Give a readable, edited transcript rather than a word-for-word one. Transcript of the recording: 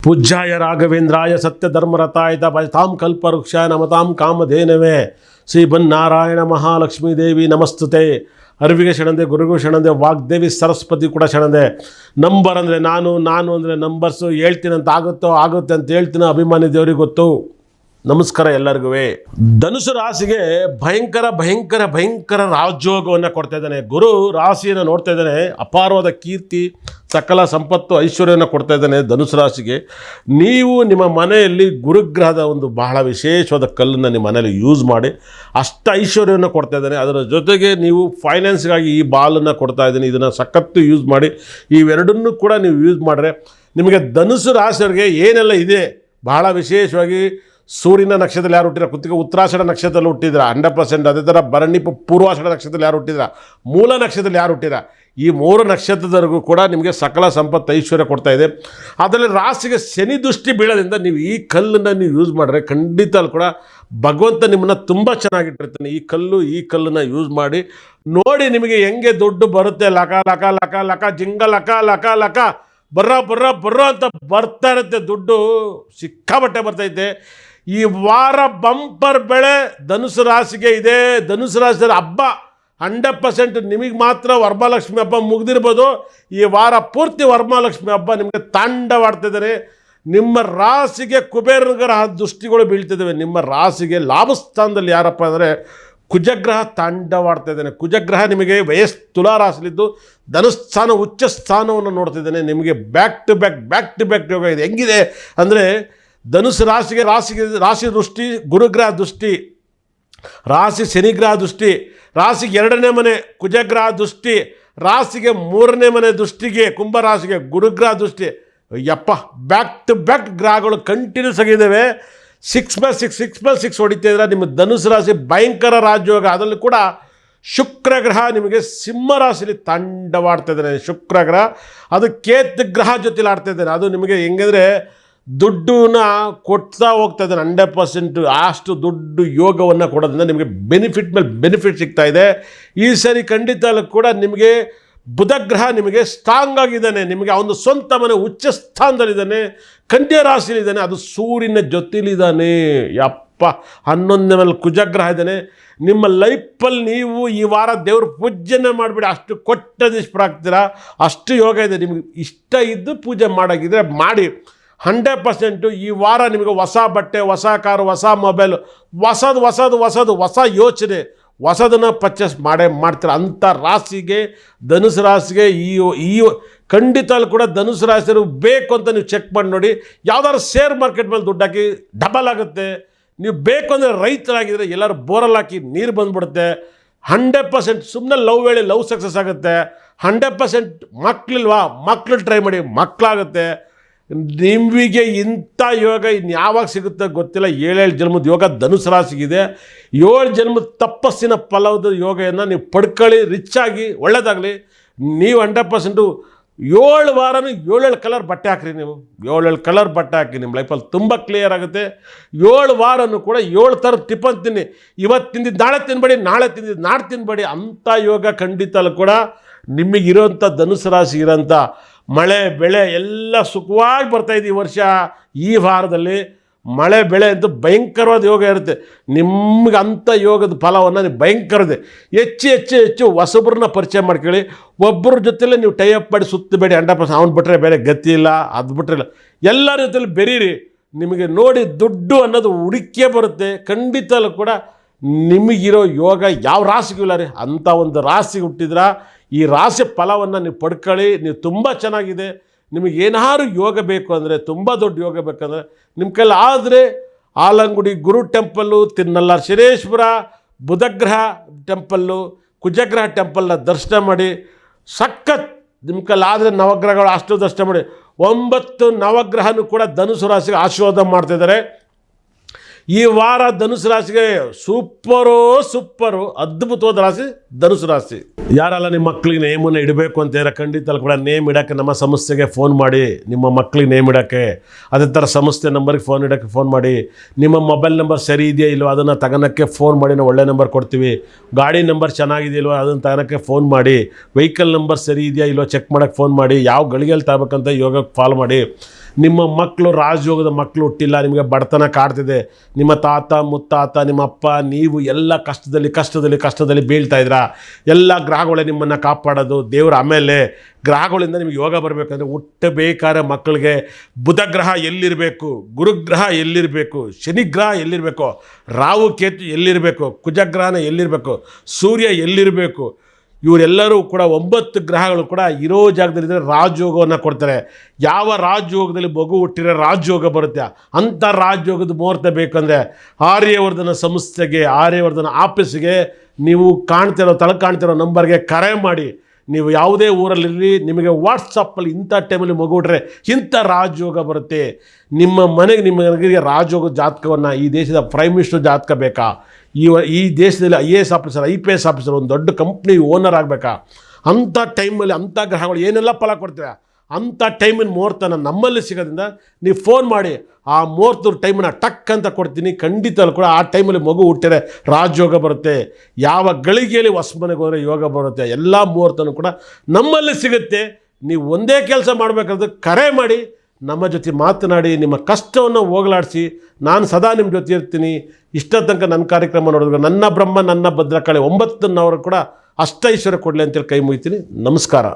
ಪೂಜ್ಯಾಯ ರಾಘವೇಂದ್ರಾಯ ಸತ್ಯಧರ್ಮರತಾಯ ಭಜತಾಂ ಕಲ್ಪವೃಕ್ಷಾಯ ನಮತಾಂ ಕಾಮಧೇನವೇ ಶ್ರೀ ಬನ್ನಾರಾಯಣ ಮಹಾಲಕ್ಷ್ಮೀ ದೇವಿ ನಮಸ್ತುತೆ. ಅರಿವಿಗೆ ಶರಣದೆ, ಗುರುಗೂ ಶರಣದೆ, ವಾಗ್ದೇವಿ ಸರಸ್ವತಿ ಕೂಡ ಶರಣದೆ. ನಂಬರ್ ಅಂದರೆ ನಾನು ಅಂದರೆ ನಂಬರ್ಸು ಹೇಳ್ತೀನಿ ಅಂತ ಆಗುತ್ತೆ ಅಂತ ಹೇಳ್ತೀನಿ. ಅಭಿಮಾನಿ ದೇವರಿಗೆ ಗೊತ್ತು. ನಮಸ್ಕಾರ ಎಲ್ಲರಿಗೂ. ಧನುಸು ರಾಶಿಗೆ ಭಯಂಕರ ರಾಜಯೋಗವನ್ನು ಕೊಡ್ತಾ ಇದ್ದಾನೆ. ಗುರು ರಾಶಿಯನ್ನು ನೋಡ್ತಾ ಇದ್ದಾನೆ. ಅಪಾರವಾದ ಕೀರ್ತಿ, ಸಕಲ ಸಂಪತ್ತು, ಐಶ್ವರ್ಯವನ್ನು ಕೊಡ್ತಾ ಇದ್ದಾನೆ ಧನುಸು ರಾಶಿಗೆ. ನೀವು ನಿಮ್ಮ ಮನೆಯಲ್ಲಿ ಗುರುಗ್ರಹದ ಒಂದು ಬಹಳ ವಿಶೇಷವಾದ ಕಲ್ಲನ್ನು ನಿಮ್ಮ ಮನೆಯಲ್ಲಿ ಯೂಸ್ ಮಾಡಿ ಅಷ್ಟು ಐಶ್ವರ್ಯವನ್ನು ಕೊಡ್ತಾ ಇದ್ದಾನೆ. ಅದರ ಜೊತೆಗೆ ನೀವು ಫೈನಾನ್ಸ್ಗಾಗಿ ಈ ಬಾಲನ್ನು ಕೊಡ್ತಾ ಇದ್ದೀನಿ. ಇದನ್ನು ಸಖತ್ತು ಯೂಸ್ ಮಾಡಿ. ಇವೆರಡನ್ನೂ ಕೂಡ ನೀವು ಯೂಸ್ ಮಾಡಿದ್ರೆ ನಿಮಗೆ ಧನುಸು ರಾಶಿಯವರಿಗೆ ಏನೆಲ್ಲ ಇದೆ ಬಹಳ ವಿಶೇಷವಾಗಿ ಸೂರ್ಯನ ನಕ್ಷತ್ರದಲ್ಲಿ ಯಾರು ಹುಟ್ಟಿದ್ರ, ಕೃತಿಕ ಉತ್ತರಾಷಾಢ ನಕ್ಷತ್ರದಲ್ಲಿ ಹುಟ್ಟಿದ್ರ 100%. ಅದೇ ಥರ ಭರಣಿ ಪೂರ್ವಾಷಾಢ ನಕ್ಷತ್ರದಲ್ಲಿ ಯಾರು ಹುಟ್ಟಿದ್ರ, ಮೂಲ ನಕ್ಷತ್ರದಲ್ಲಿ ಯಾರು ಹುಟ್ಟಿದ್ರ, ಈ 3 ನಕ್ಷತ್ರದವರೆಗೂ ಕೂಡ ನಿಮಗೆ ಸಕಲ ಸಂಪತ್ತು ಐಶ್ವರ್ಯ ಕೊಡ್ತಾ ಇದೆ. ಅದರಲ್ಲಿ ರಾಶಿಗೆ ಶನಿ ದೃಷ್ಟಿ ಬೀಳೋದ್ರಿಂದ ನೀವು ಈ ಕಲ್ಲನ್ನು ನೀವು ಯೂಸ್ ಮಾಡಿದ್ರೆ ಖಂಡಿತ ಅಲ್ಲಿ ಕೂಡ ಭಗವಂತ ನಿಮ್ಮನ್ನು ತುಂಬ ಚೆನ್ನಾಗಿಟ್ಟಿರ್ತಾನೆ. ಈ ಕಲ್ಲನ್ನು ಯೂಸ್ ಮಾಡಿ ನೋಡಿ, ನಿಮಗೆ ಹೆಂಗೆ ದುಡ್ಡು ಬರುತ್ತೆ. ಲಕ ಲಕ ಲಕ ಲಕ ಜಿಂಗ ಲಕ ಲಕ ಲಕ ಬರ್ರ ಅಂತ ಬರ್ತಾ ಇರುತ್ತೆ. ದುಡ್ಡು ಸಿಕ್ಕಾಬಟ್ಟೆ ಬರ್ತೈತೆ. ಈ ವಾರ ಬಂಪರ್ ಬೆಳೆ ಧನುಸು ರಾಶಿಗೆ ಇದೆ. ಧನುಸು ರಾಶಿಯ ಹಬ್ಬ 100% ನಿಮಗೆ ಮಾತ್ರ ವರಮಹಾಲಕ್ಷ್ಮಿ ಹಬ್ಬ ಮುಗಿದಿರ್ಬೋದು. ಈ ವಾರ ಪೂರ್ತಿ ವರಮಹಾಲಕ್ಷ್ಮಿ ಹಬ್ಬ ನಿಮಗೆ ತಾಂಡವಾಡ್ತಿದ್ದಾರೆ. ನಿಮ್ಮ ರಾಶಿಗೆ ಕುಬೇರ ಗ್ರಹ ದೃಷ್ಟಿಗಳು ಬೀಳ್ತಿದ್ದಾವೆ. ನಿಮ್ಮ ರಾಶಿಗೆ ಲಾಭಸ್ಥಾನದಲ್ಲಿ ಯಾರಪ್ಪ ಅಂದರೆ ಕುಜಗ್ರಹ ತಾಂಡವಾಡ್ತಾ ಇದ್ದಾನೆ. ಕುಜಗ್ರಹ ನಿಮಗೆ ತುಲಾ ರಾಶಿಲಿದ್ದು ಧನುಸ್ಥಾನ ಉಚ್ಚ ಸ್ಥಾನವನ್ನು ನೋಡ್ತಿದ್ದಾನೆ. ನಿಮಗೆ ಬ್ಯಾಕ್ ಟು ಬ್ಯಾಕ್ ಯೋಗ ಇದೆ. ಹೆಂಗಿದೆ ಅಂದರೆ ಧನುಸು ರಾಶಿಗೆ ರಾಶಿ ದೃಷ್ಟಿ ಗುರುಗ್ರಹ ದೃಷ್ಟಿ, ರಾಶಿ ಶನಿಗ್ರಹ ದೃಷ್ಟಿ, ರಾಶಿಗೆ 2ನೇ ಮನೆ ಕುಜಗ್ರಹ ದೃಷ್ಟಿ, ರಾಶಿಗೆ 3ನೇ ಮನೆ ದೃಷ್ಟಿಗೆ ಕುಂಭರಾಶಿಗೆ ಗುರುಗ್ರಹ ದೃಷ್ಟಿ. ಯಪ್ಪ, ಬ್ಯಾಕ್ ಟು ಬ್ಯಾಕ್ ಗ್ರಹಗಳು ಕಂಟಿನ್ಯೂಸ್ ಆಗಿದ್ದಾವೆ. 6+6 ಹೊಡಿತಾ ಇದ್ರೆ ನಿಮ್ಮ ಧನುಸು ರಾಶಿ ಭಯಂಕರ ರಾಜಯೋಗ. ಅದರಲ್ಲಿ ಕೂಡ ಶುಕ್ರ ಗ್ರಹ ನಿಮಗೆ ಸಿಂಹ ರಾಶಿಯಲ್ಲಿ ತಾಂಡವಾಡ್ತಾ ಇದ್ದಾನೆ. ಶುಕ್ರ ಗ್ರಹ ಅದು ಕೇತು ಗ್ರಹ ಜೊತೆಲಿ ಆಡ್ತಾ ಇದ್ದಾನೆ. ಅದು ನಿಮಗೆ ಹೆಂಗಂದರೆ ದುಡ್ಡನ್ನ ಕೊಡ್ತಾ ಹೋಗ್ತಾ ಇದ್ದಾನೆ. 100% ಅಷ್ಟು ದುಡ್ಡು ಯೋಗವನ್ನು ಕೊಡೋದ್ರಿಂದ ನಿಮಗೆ ಬೆನಿಫಿಟ್ ಮೇಲೆ ಬೆನಿಫಿಟ್ ಸಿಗ್ತಾ ಇದೆ. ಈ ಸರಿ ಖಂಡಿತ ಕೂಡ ನಿಮಗೆ ಬುಧ ಗ್ರಹ ನಿಮಗೆ ಸ್ಟ್ರಾಂಗ್ ಆಗಿದ್ದಾನೆ. ನಿಮಗೆ ಅವನು ಸ್ವಂತ ಮನೆ ಉಚ್ಚ ಸ್ಥಾನದಲ್ಲಿದ್ದಾನೆ. ಕನ್ಯಾ ರಾಶಿಯಲ್ಲಿದ್ದಾನೆ. ಅದು ಸೂರ್ಯನ ಜೊತೆಲಿದ್ದಾನೆ. ಯಪ್ಪ, 11ನೇ ಮೇಲೆ ಕುಜಗ್ರಹ ಇದ್ದಾನೆ. ನಿಮ್ಮ ಲೈಫಲ್ಲಿ ನೀವು ಈ ವಾರ ದೇವ್ರ ಪೂಜೆನೇ ಮಾಡಿಬಿಡಿ. ಅಷ್ಟು ಕೊಟ್ಟದಿಷ್ಟರಾಗ್ತೀರಾ. ಅಷ್ಟು ಯೋಗ ಇದೆ. ನಿಮಗೆ ಇಷ್ಟ ಇದ್ದು ಪೂಜೆ ಮಾಡೋಕ್ಕಿದ್ರೆ ಮಾಡಿ. 100% ಈ ವಾರ ನಿಮಗೆ ಹೊಸ ಬಟ್ಟೆ, ಹೊಸ ಕಾರು, ಹೊಸ ಮೊಬೈಲು, ಹೊಸ ಯೋಚನೆ, ಹೊಸದನ್ನು ಪರ್ಚೇಸ್ ಮಾಡ್ತೀರ. ಅಂಥ ರಾಶಿಗೆ ಧನುಸು ರಾಶಿಗೆ ಈ ಖಂಡಿತ ಕೂಡ ಧನುಸು ರಾಶಿಯವರು ಬೇಕು ಅಂತ ನೀವು ಚೆಕ್ ಮಾಡಿ ನೋಡಿ. ಯಾವ್ದಾದ್ರು ಶೇರ್ ಮಾರ್ಕೆಟ್ ಮೇಲೆ ದುಡ್ಡು ಹಾಕಿ ಡಬಲ್ ಆಗುತ್ತೆ. ನೀವು ಬೇಕು ಅಂದರೆ ರೈತರಾಗಿದ್ದರೆ ಎಲ್ಲರೂ ಬೋರಲ್ಲಿ ಹಾಕಿ ನೀರು ಬಂದುಬಿಡುತ್ತೆ. 100% ಸುಮ್ಮನೆ ಲವ್ ಹೇಳಿ ಲವ್ ಸಕ್ಸಸ್ ಆಗುತ್ತೆ. 100% ಮಕ್ಕಳು ಟ್ರೈ ಮಾಡಿ, ಮಕ್ಕಳಾಗುತ್ತೆ. ನಿಮಗೆ ಇಂಥ ಯೋಗ ಇನ್ನು ಯಾವಾಗ ಸಿಗುತ್ತೆ ಗೊತ್ತಿಲ್ಲ. 7 ಜನ್ಮದ ಯೋಗ ಧನುಸು ರಾಶಿಗಿದೆ. 7 ಜನ್ಮದ ತಪಸ್ಸಿನ ಫಲದ ಯೋಗವನ್ನು ನೀವು ಪಡ್ಕೊಳ್ಳಿ. ರಿಚ್ಚಾಗಿ ಒಳ್ಳೆಯದಾಗಲಿ. ನೀವು 100% 7 ವಾರನೂ 7 ಕಲರ್ ಬಟ್ಟೆ ಹಾಕ್ರಿ. ನೀವು 7 ಕಲರ್ ಬಟ್ಟೆ ಹಾಕಿ ನಿಮ್ಮ ಲೈಫಲ್ಲಿ ತುಂಬ ಕ್ಲಿಯರ್ ಆಗುತ್ತೆ. 7 ವಾರನೂ ಕೂಡ 7 ಥರದ ಟಿಫನ್ ತಿನ್ನಿ. ಇವತ್ತು ತಿಂದಿದ್ದು ನಾಳೆ ತಿನ್ಬೇಡಿ, ನಾಳೆ ತಿಂದಿದ್ದು ನಾಳೆ ತಿನ್ಬೇಡಿ. ಅಂಥ ಯೋಗ ಖಂಡಿತಲ್ಲೂ ಕೂಡ ನಿಮಗಿರೋಂಥ ಧನುಸು ರಾಶಿ ಇರೋಂಥ ಮಳೆ ಬೆಳೆ ಎಲ್ಲ ಸುಖವಾಗಿ ಬರ್ತಾಯಿದೆ. ಈ ವರ್ಷ ಈ ವಾರದಲ್ಲಿ ಮಳೆ ಬೆಳೆ ಅಂತೂ ಭಯಂಕರವಾದ ಯೋಗ ಇರುತ್ತೆ. ನಿಮ್ಗೆ ಅಂಥ ಯೋಗದ ಫಲವನ್ನು ನೀವು ಭಯಂಕರ ಇದೆ. ಹೆಚ್ಚು ಹೊಸಬ್ರನ್ನ ಪರಿಚಯ ಮಾಡ್ಕೊಳ್ಳಿ. ಒಬ್ಬರ ಜೊತೆಲೇ ನೀವು ಟೈಅಪ್ ಮಾಡಿ ಸುತ್ತಬೇಡಿ. 100% ಅವ್ನು ಬಿಟ್ಟರೆ ಬೇರೆ ಗತಿ ಇಲ್ಲ, ಅದು ಬಿಟ್ಟರೆ ಇಲ್ಲ. ಎಲ್ಲರ ಜೊತೆಲಿ ಬೆರೀರಿ. ನಿಮಗೆ ನೋಡಿ ದುಡ್ಡು ಅನ್ನೋದು ಹುಡುಕೇ ಬರುತ್ತೆ. ಖಂಡಿತಲ್ಲೂ ಕೂಡ ನಿಮಗಿರೋ ಯೋಗ ಯಾವ ರಾಶಿಗೂ ಇಲ್ಲ ರೀ. ಅಂಥ ಒಂದು ರಾಶಿಗೆ ಹುಟ್ಟಿದ್ರ ಈ ರಾಶಿ ಫಲವನ್ನು ನೀವು ಪಡ್ಕೊಳ್ಳಿ. ನೀವು ತುಂಬ ಚೆನ್ನಾಗಿದೆ. ನಿಮಗೆ ಏನಾದ್ರು ಯೋಗ ಬೇಕು ಅಂದರೆ, ತುಂಬ ದೊಡ್ಡ ಯೋಗ ಬೇಕಂದರೆ ನಿಮ್ಮ ಕೈಲಿ ಆದರೆ ಆಲಂಗುಡಿ ಗುರು ಟೆಂಪಲ್ಲು, ತಿರುನಲ್ಲಾರು ಶನೇಶ್ವರ, ಬುಧಗ್ರಹ ಟೆಂಪಲ್ಲು, ಕುಜಗ್ರಹ ಟೆಂಪಲ್ನ ದರ್ಶನ ಮಾಡಿ. ಸಖತ್ ನಿಮ್ಮ ಕೈಲಿ ಆದರೆ ನವಗ್ರಹಗಳು ಅಷ್ಟು ದರ್ಶನ ಮಾಡಿ. 9 ನವಗ್ರಹನೂ ಕೂಡ ಧನುಸು ರಾಶಿಗೆ ಆಶೀರ್ವಾದ ಮಾಡ್ತಿದ್ದಾರೆ. ಈ ವಾರ ಧನುಸು ರಾಶಿಗೆ ಸೂಪರು ಅದ್ಭುತವಾದ ರಾಶಿ ಧನುಸು ರಾಶಿ. ಯಾರೆಲ್ಲ ನಿಮ್ಮ ಮಕ್ಕಳಿಗೆ ನೇಮನ್ನು ಇಡಬೇಕು ಅಂತ ಹೇಳಿ ಖಂಡಿತ ಕೂಡ ನೇಮ್ ಇಡೋಕ್ಕೆ ನಮ್ಮ ಸಂಸ್ಥೆಗೆ ಫೋನ್ ಮಾಡಿ. ನಿಮ್ಮ ಮಕ್ಕಳಿಗೆ ನೇಮ್ ಇಡೋಕ್ಕೆ ಅದೇ ಥರ ಸಂಸ್ಥೆ ನಂಬರ್ಗೆ ಫೋನ್ ಮಾಡಿ. ನಿಮ್ಮ ಮೊಬೈಲ್ ನಂಬರ್ ಸರಿ ಇದೆಯಾ ಇಲ್ವೋ ಅದನ್ನು ತಗೊಳಕ್ಕೆ ಫೋನ್ ಮಾಡಿ. ನಾವು ಒಳ್ಳೆ ನಂಬರ್ ಕೊಡ್ತೀವಿ. ಗಾಡಿ ನಂಬರ್ ಚೆನ್ನಾಗಿದೆಯಲ್ವೋ ಅದನ್ನು ತಗೊಳಕ್ಕೆ ಫೋನ್ ಮಾಡಿ. ವೆಹಿಕಲ್ ನಂಬರ್ ಸರಿ ಇದೆಯಾ ಇಲ್ವೋ ಚೆಕ್ ಮಾಡೋಕ್ಕೆ ಫೋನ್ ಮಾಡಿ. ಯಾವ ಗಳಿಗೆಯಲ್ಲಿ ತಗೋಬೇಕಂತ ಯೋಗಕ್ಕೆ ಫಾಲೋ ಮಾಡಿ. ನಿಮ್ಮ ಮಕ್ಕಳು ರಾಜಯೋಗದ ಮಕ್ಕಳು ಹುಟ್ಟಿಲ್ಲ, ನಿಮಗೆ ಬಡತನ ಕಾಡ್ತಿದೆ, ನಿಮ್ಮ ತಾತ ಮುತ್ತಾತ ನಿಮ್ಮ ಅಪ್ಪ ನೀವು ಎಲ್ಲ ಕಷ್ಟದಲ್ಲಿ ಬೀಳ್ತಾ ಇದ್ದೀರಾ. ಎಲ್ಲ ಗ್ರಹಗಳೇ ನಿಮ್ಮನ್ನು ಕಾಪಾಡೋದು ದೇವರು. ಆಮೇಲೆ ಗ್ರಹಗಳಿಂದ ನಿಮಗೆ ಯೋಗ ಬರಬೇಕಂದ್ರೆ ಹುಟ್ಟಬೇಕಾದ್ರೆ ಮಕ್ಕಳಿಗೆ ಬುಧ ಗ್ರಹ ಎಲ್ಲಿರಬೇಕು, ಗುರುಗ್ರಹ ಎಲ್ಲಿರಬೇಕು, ಶನಿಗ್ರಹ ಎಲ್ಲಿರಬೇಕು, ರಾಹು ಕೇತು ಎಲ್ಲಿರಬೇಕು, ಕುಜಗ್ರಹನ ಎಲ್ಲಿರಬೇಕು, ಸೂರ್ಯ ಎಲ್ಲಿರಬೇಕು, ಇವರೆಲ್ಲರೂ ಕೂಡ 9 ಗ್ರಹಗಳು ಕೂಡ ಇರೋ ಜಾಗದಲ್ಲಿದ್ದರೆ ರಾಜಯೋಗವನ್ನು ಕೊಡ್ತಾರೆ. ಯಾವ ರಾಜಯೋಗದಲ್ಲಿ ಮಗು ಹುಟ್ಟಿರೋ ರಾಜಯೋಗ ಬರುತ್ತೆ, ಅಂಥ ರಾಜಯೋಗದ ಮುಹೂರ್ತ ಬೇಕಂದರೆ ಆರ್ಯವರ್ಧನ ಸಂಸ್ಥೆಗೆ, ಆರ್ಯವರ್ಧನ ಆಫೀಸಿಗೆ ನೀವು ಕಾಣ್ತಿರೋ ನಂಬರ್ಗೆ ಕರೆ ಮಾಡಿ. ನೀವು ಯಾವುದೇ ಊರಲ್ಲಿರಲಿ, ನಿಮಗೆ ವಾಟ್ಸಪ್ಪಲ್ಲಿ ಇಂಥ ಟೈಮಲ್ಲಿ ಮಗು ಹುಟ್ರೆ ಇಂಥ ರಾಜಯೋಗ ಬರುತ್ತೆ. ನಿಮ್ಮ ಮನೆಗೆ ರಾಜಯೋಗ ಜಾತಕವನ್ನು, ಈ ದೇಶದ ಪ್ರೈಮ್ ಮಿನಿಸ್ಟರ್ ಜಾತಕ ಬೇಕಾ, ಈ ದೇಶದಲ್ಲಿ IAS ಆಫೀಸರ್ IPS ಆಫೀಸರ್ ಒಂದು ದೊಡ್ಡ ಕಂಪ್ನಿ ಓನರ್ ಆಗಬೇಕಾ, ಅಂಥ ಟೈಮಲ್ಲಿ ಅಂಥ ಗ್ರಹಗಳು ಏನೆಲ್ಲ ಫಲ ಕೊಡ್ತೇವೆ ಅಂಥ ಟೈಮಿನ ಮುಹೂರ್ತನ ನಮ್ಮಲ್ಲಿ ಸಿಗೋದ್ರಿಂದ ನೀವು ಫೋನ್ ಮಾಡಿ ಆ ಮುಹೂರ್ತದ ಟೈಮನ್ನು ಟಕ್ ಅಂತ ಕೊಡ್ತೀನಿ. ಖಂಡಿತ ಕೂಡ ಆ ಟೈಮಲ್ಲಿ ಮಗು ಹುಟ್ಟಿದ್ರೆ ರಾಜಯೋಗ ಬರುತ್ತೆ. ಯಾವ ಗಳಿಗೆಯಲ್ಲಿ ಹೊಸ ಮನೆಗೆ ಹೋದರೆ ಯೋಗ ಬರುತ್ತೆ. ಎಲ್ಲ ಮುಹೂರ್ತನೂ ಕೂಡ ನಮ್ಮಲ್ಲಿ ಸಿಗುತ್ತೆ. ನೀವು ಒಂದೇ ಕೆಲಸ ಮಾಡಬೇಕಾದ್ರೆ ಕರೆ ಮಾಡಿ, ನಮ್ಮ ಜೊತೆ ಮಾತನಾಡಿ, ನಿಮ್ಮ ಕಷ್ಟವನ್ನು ಹೋಗಲಾಡಿಸಿ. ನಾನು ಸದಾ ನಿಮ್ಮ ಜೊತೆ ಇರ್ತೀನಿ. ಇಷ್ಟ ತನಕ ನನ್ನ ಕಾರ್ಯಕ್ರಮ ನೋಡಿದ್ರೆ ನನ್ನ ಬ್ರಹ್ಮ ನನ್ನ ಭದ್ರಕಾಳಿ 9 ಕೂಡ ಅಷ್ಟೈಶ್ವರ್ಯ ಕೊಡಲಿ ಅಂತೇಳಿ ಕೈ ಮುಗಿತೀನಿ. ನಮಸ್ಕಾರ.